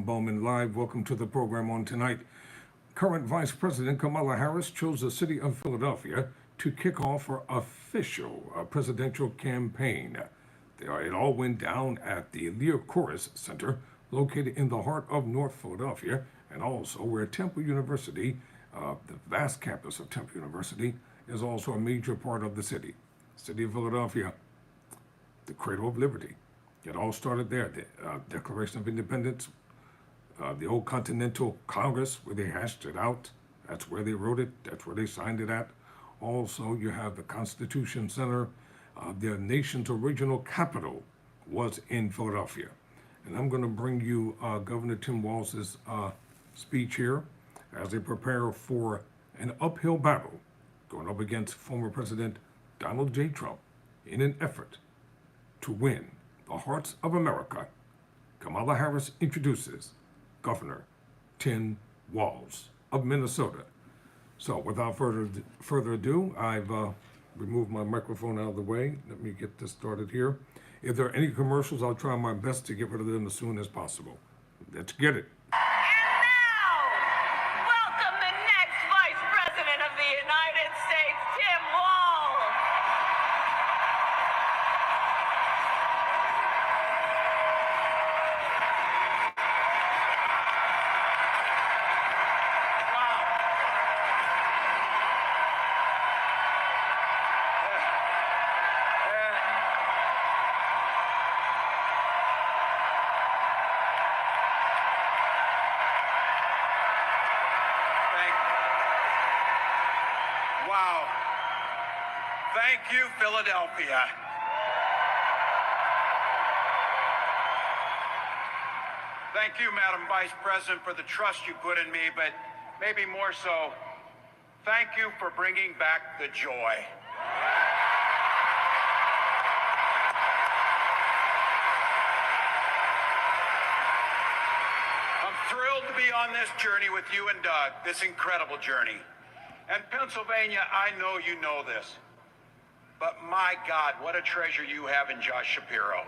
Bowman Live. Welcome to the program on tonight. Current Vice President Kamala Harris chose the city of Philadelphia to kick off her official presidential campaign. It all went down at the Lear Chorus Center, located in the heart of North Philadelphia, and also where Temple University, the vast campus of Temple University, is also a major part of the city. City of Philadelphia, the cradle of liberty. It all started there. The Declaration of Independence, the old Continental Congress, where they hashed it out. That's where they wrote it. That's where they signed it at. Also, you have the Constitution Center. The nation's original capital was in Philadelphia. And I'm going to bring you Governor Tim Walz's speech here as they prepare for an uphill battle going up against former President Donald J. Trump in an effort to win the hearts of America. Kamala Harris introduces Governor Tim Walz of Minnesota. So without further ado, I've removed my microphone out of the way. Let me get this started here. If there are any commercials, I'll try my best to get rid of them as soon as possible. Let's get it. Thank you, Philadelphia. Thank you, Madam Vice President, for the trust you put in me, but maybe more so, thank you for bringing back the joy. I'm thrilled to be on this journey with you and Doug, this incredible journey. And Pennsylvania, I know you know this. But my God, what a treasure you have in Josh Shapiro.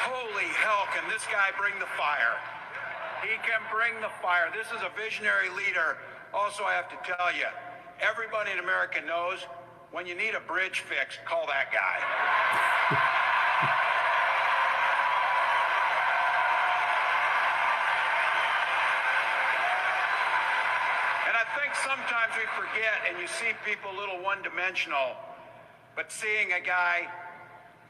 Holy hell, can this guy bring the fire? He can bring the fire. This is a visionary leader. Also, I have to tell you, everybody in America knows when you need a bridge fixed, call that guy. Sometimes we forget and you see people a little one-dimensional, but seeing a guy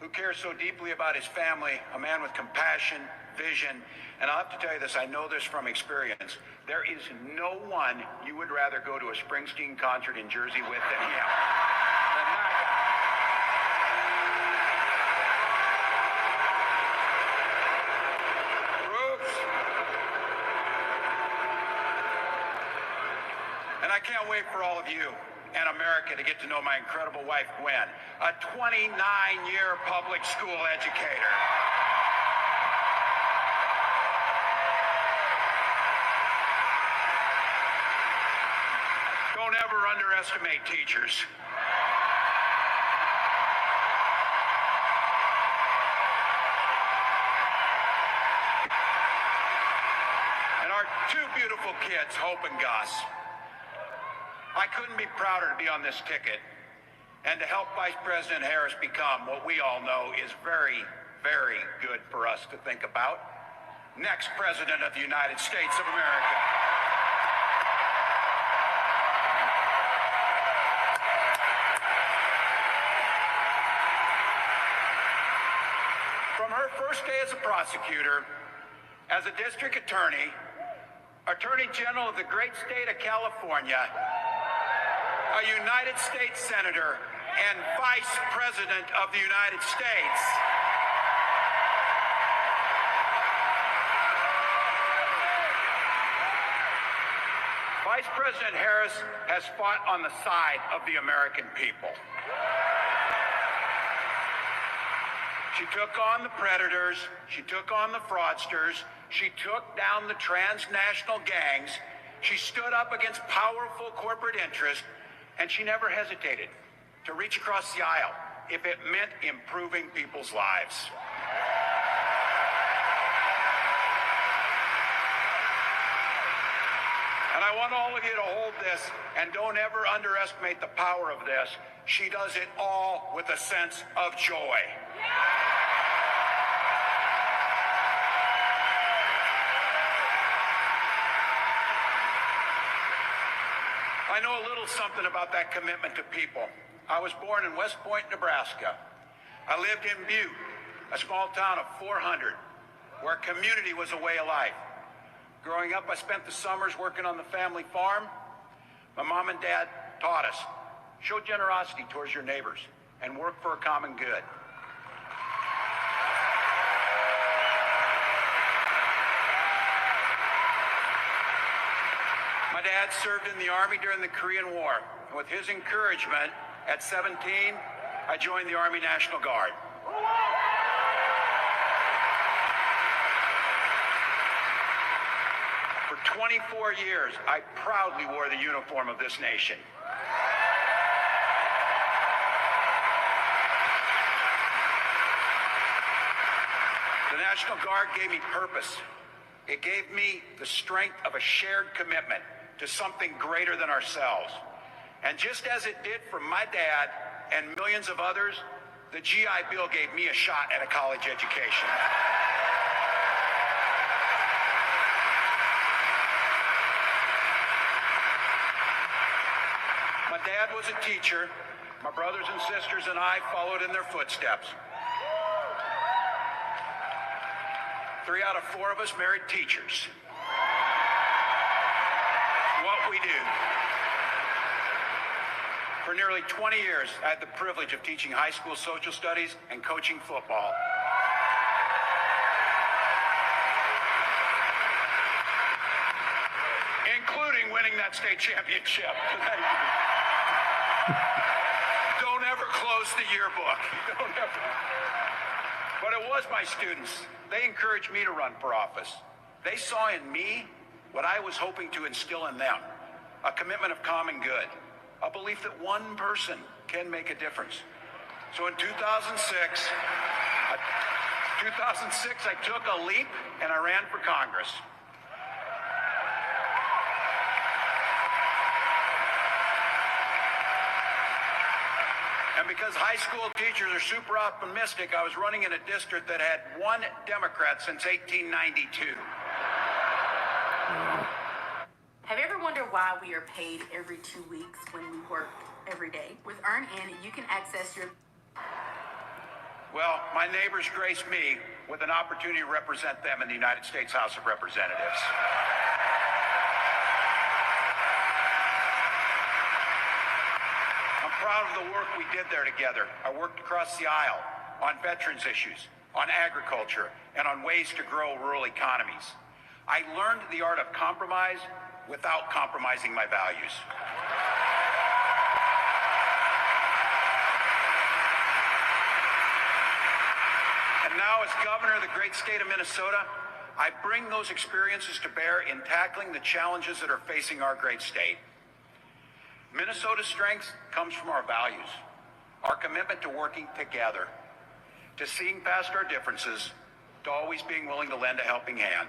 who cares so deeply about his family, a man with compassion, vision, and I'll have to tell you this, I know this from experience, there is no one you would rather go to a Springsteen concert in Jersey with than him. And I can't wait for all of you and America to get to know my incredible wife, Gwen, a 29-year public school educator. Don't ever underestimate teachers. And our two beautiful kids, Hope and Gus. I couldn't be prouder to be on this ticket and to help Vice President Harris become what we all know is very, very good for us to think about. Next President of the United States of America. From her first day as a prosecutor, as a district attorney, Attorney General of the great state of California, a United States Senator, and Vice President of the United States. Vice President Harris has fought on the side of the American people. She took on the predators, she took on the fraudsters, she took down the transnational gangs, she stood up against powerful corporate interests, and she never hesitated. to reach across the aisle if it meant improving people's lives. And I want all of you to hold this, and don't ever underestimate the power of this. She does it all with a sense of joy. I know a little something about that commitment to people. I was born in West Point, Nebraska. I lived in Butte, a small town of 400, where community was a way of life. Growing up, I spent the summers working on the family farm. My mom and dad taught us, show generosity towards your neighbors and work for a common good. My dad served in the Army during the Korean War. And with his encouragement, at 17, I joined the Army National Guard. For 24 years, I proudly wore the uniform of this nation. The National Guard gave me purpose. It gave me the strength of a shared commitment to something greater than ourselves. And just as it did for my dad and millions of others, the GI Bill gave me a shot at a college education. My dad was a teacher. My brothers and sisters and I followed in their footsteps. 3 out of 4 of us married teachers. What we do. For nearly 20 years, I had the privilege of teaching high school social studies and coaching football. Including winning that state championship. Don't ever close the yearbook. Don't ever. But it was my students. They encouraged me to run for office. They saw in me what I was hoping to instill in them, a commitment of common good, a belief that one person can make a difference. So in 2006, I took a leap and I ran for Congress. And because high school teachers are super optimistic, I was running in a district that had 1 Democrat since 1892. Have you ever wondered why we are paid every 2 weeks when we work every day? With EarnIn, you can access your... Well, my neighbors grace me with an opportunity to represent them in the United States House of Representatives. I'm proud of the work we did there together. I worked across the aisle on veterans issues, on agriculture, and on ways to grow rural economies. I learned the art of compromise without compromising my values. And now, as governor of the great state of Minnesota, I bring those experiences to bear in tackling the challenges that are facing our great state. Minnesota's strength comes from our values, our commitment to working together, to seeing past our differences, to always being willing to lend a helping hand.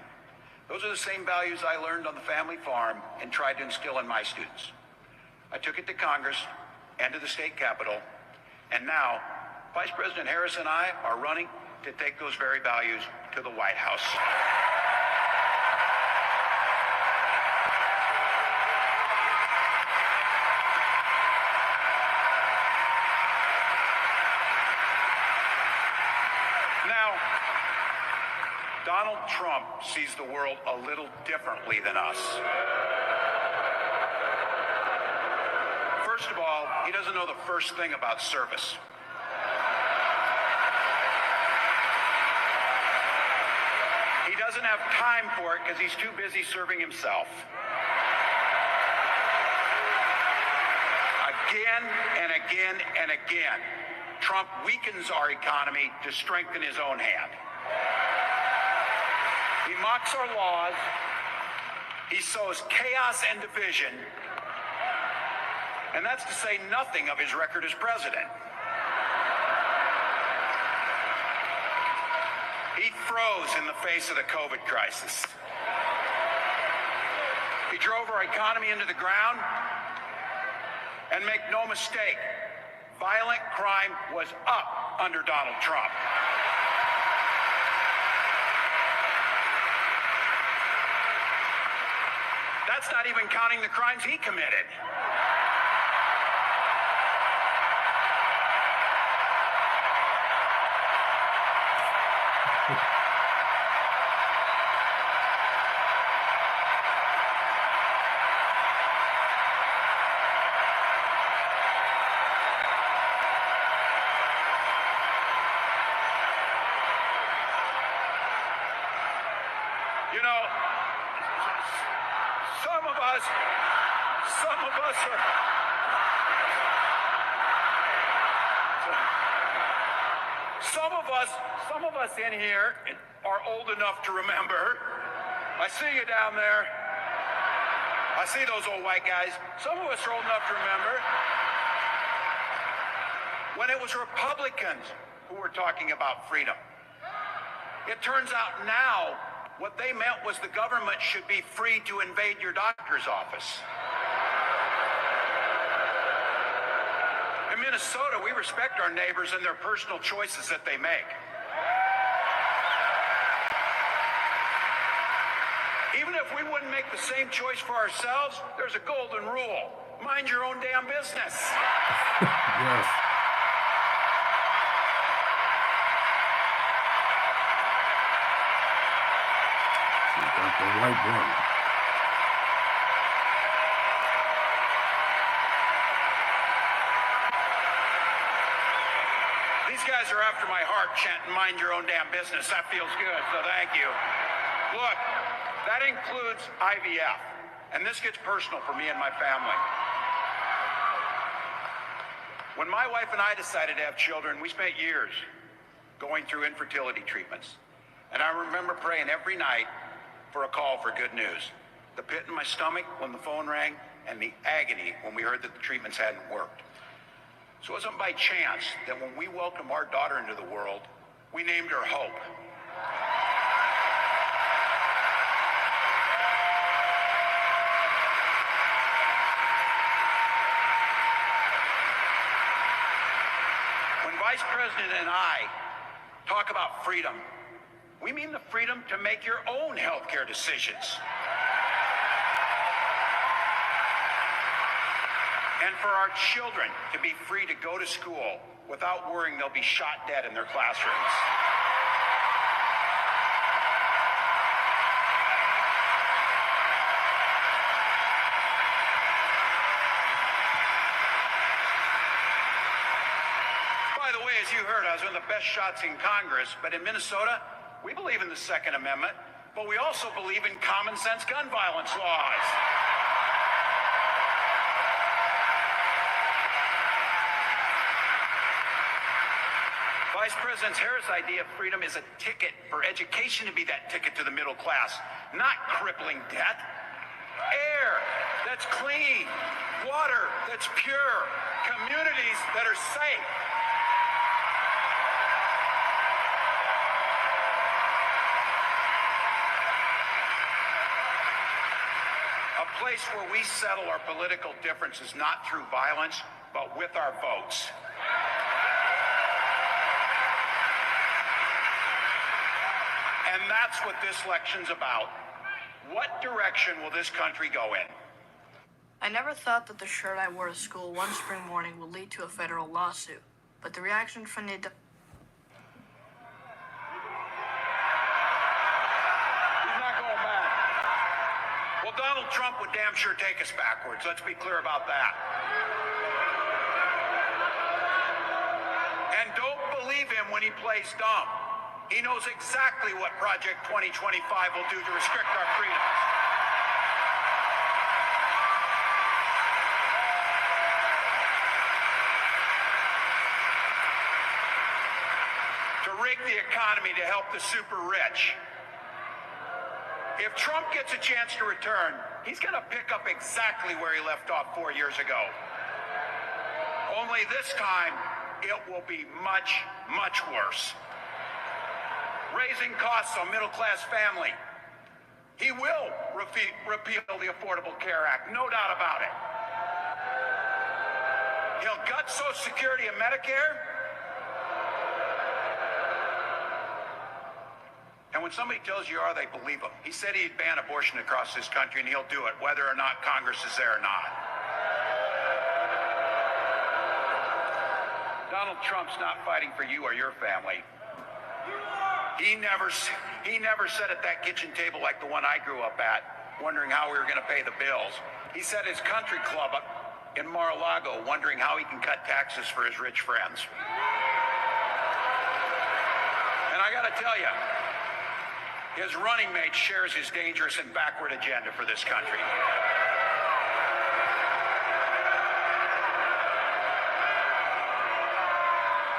Those are the same values I learned on the family farm and tried to instill in my students. I took it to Congress and to the state capitol, and now Vice President Harris and I are running to take those very values to the White House. Now, Donald Trump sees the world a little differently than us. First of all, he doesn't know the first thing about service. He doesn't have time for it because he's too busy serving himself. Again and again and again, Trump weakens our economy to strengthen his own hand. He mocks our laws, he sows chaos and division, And that's to say nothing of his record as president. He froze in the face of the COVID crisis. He drove our economy into the ground. And make no mistake, violent crime was up under Donald Trump. That's not even counting the crimes he committed. You know, some of us are, some of us in here are old enough to remember. I see you down there. I see those old white guys. Some of us are old enough to remember when it was Republicans who were talking about freedom. It turns out now what they meant was the government should be free to invade your doctor's office. In Minnesota, we respect our neighbors and their personal choices that they make. Even if we wouldn't make the same choice for ourselves, there's a golden rule. Mind your own damn business. Yes. She's got the right one. These guys are after my heart chanting, mind your own damn business. That feels good, so thank you. Look, that includes IVF, and this gets personal for me and my family. When my wife and I decided to have children, we spent years going through infertility treatments. And I remember praying every night for a call for good news. The pit in my stomach when the phone rang, and the agony when we heard that the treatments hadn't worked. So it wasn't by chance that when we welcomed our daughter into the world, we named her Hope. When Vice President and I talk about freedom, we mean the freedom to make your own healthcare decisions. And for our children to be free to go to school without worrying they'll be shot dead in their classrooms. By the way, as you heard, I was one of the best shots in Congress, but in Minnesota, we believe in the Second Amendment, but we also believe in common sense gun violence laws. Vice President Harris' idea of freedom is a ticket for education to be that ticket to the middle class, not crippling debt. Air that's clean, water that's pure, communities that are safe. A place where we settle our political differences not through violence, but with our votes. And that's what this election's about. What direction will this country go in? I never thought that the shirt I wore to school one spring morning would lead to a federal lawsuit, but the reaction from the... He's not going back. Well, Donald Trump would damn sure take us backwards. Let's be clear about that. And don't believe him when he plays dumb. He knows exactly what Project 2025 will do to restrict our freedoms. To rig the economy to help the super rich. If Trump gets a chance to return, he's going to pick up exactly where he left off 4 years ago. Only this time, it will be much, much worse. Raising costs on middle-class family. He will repeal the Affordable Care Act, no doubt about it. He'll gut Social Security and Medicare. And when somebody tells you are, they believe him. He said he'd ban abortion across this country, and he'll do it, whether or not Congress is there or not. Donald Trump's not fighting for you or your family. He never sat at that kitchen table like the one I grew up at, wondering how we were going to pay the bills. He sat at his country club in Mar-a-Lago, wondering how he can cut taxes for his rich friends. And I got to tell you, his running mate shares his dangerous and backward agenda for this country.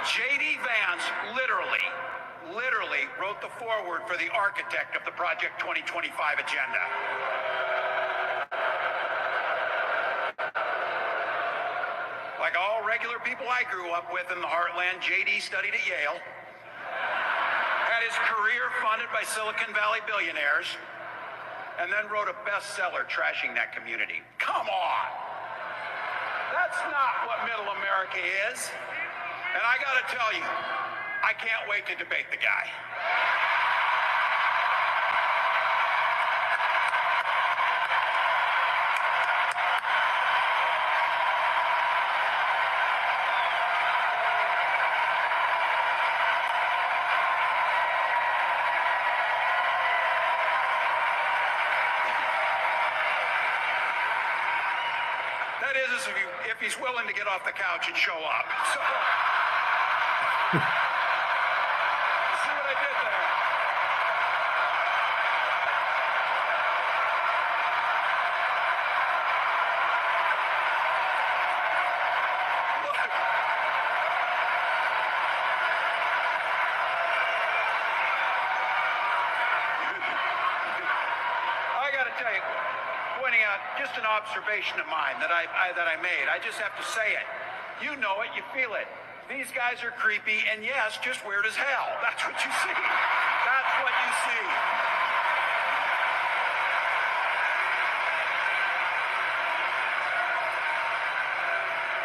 J.D. Vance literally wrote the foreword for the architect of the Project 2025 agenda. Like all regular people I grew up with in the heartland, J.D. studied at Yale, had his career funded by Silicon Valley billionaires, and then wrote a bestseller trashing that community. Come on! That's not what middle America is. And I gotta tell you, I can't wait to debate the guy. That is, if he's willing to get off the couch and show up. So, see what I did there? Look. I got to tell you, pointing out just an observation of mine that I made. I just have to say it. You know it, you feel it. These guys are creepy, and yes, just weird as hell. That's what you see. That's what you see.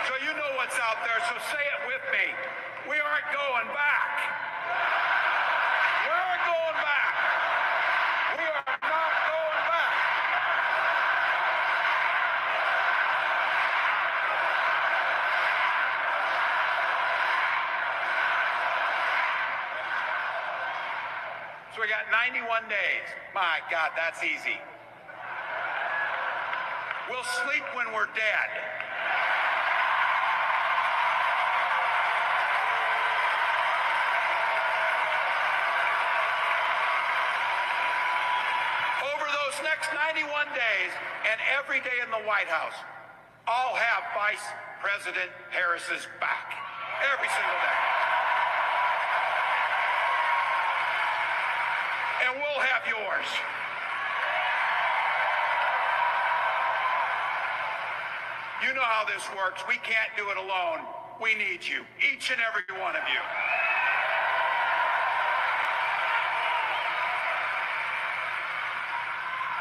So you know what's out there, so say it with me. We aren't going back. We aren't going back. We are not going back. So we got 91 days. My God, that's easy. We'll sleep when we're dead. Over those next 91 days and every day in the White House, I'll have Vice President Harris's back. Every single day. And we'll have yours. You know how this works. We can't do it alone. We need you, each and every one of you.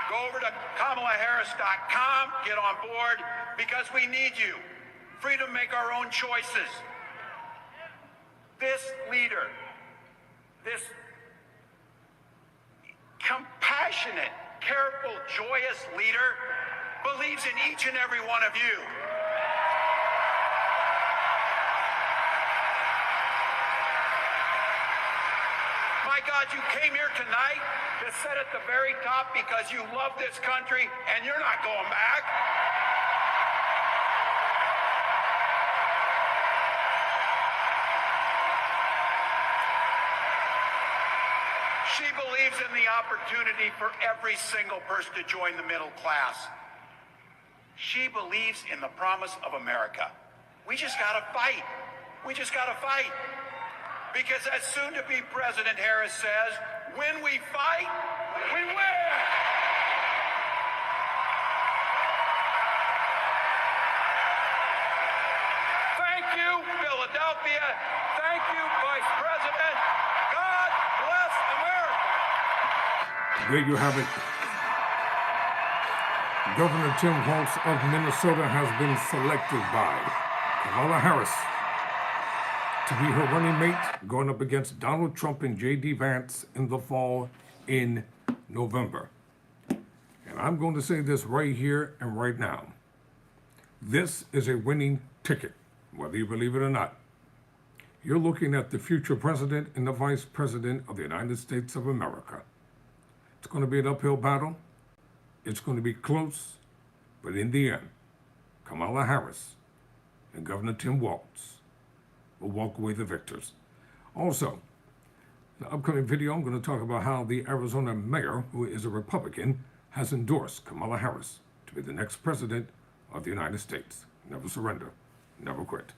Go over to KamalaHarris.com, get on board, because we need you. Freedom to make our own choices. This leader, this compassionate, careful, joyous leader believes in each and every one of you. My God, you came here tonight to sit at the very top because you love this country and you're not going back. She believes in the opportunity for every single person to join the middle class. She believes in the promise of America. We just gotta fight. We just gotta fight. Because as soon-to-be President Harris says, when we fight, we win. Thank Thank you, Vice President. God bless America. There you have it. Governor Tim Walz of Minnesota has been selected by Kamala Harris to be her running mate going up against Donald Trump and J.D. Vance in the fall in November. And I'm going to say this right here and right now. This is a winning ticket, whether you believe it or not. You're looking at the future president and the vice president of the United States of America. It's going to be an uphill battle. It's going to be close, but in the end, Kamala Harris and Governor Tim Walz will walk away the victors. Also, in the upcoming video, I'm going to talk about how the Arizona mayor, who is a Republican, has endorsed Kamala Harris to be the next president of the United States. Never surrender, never quit.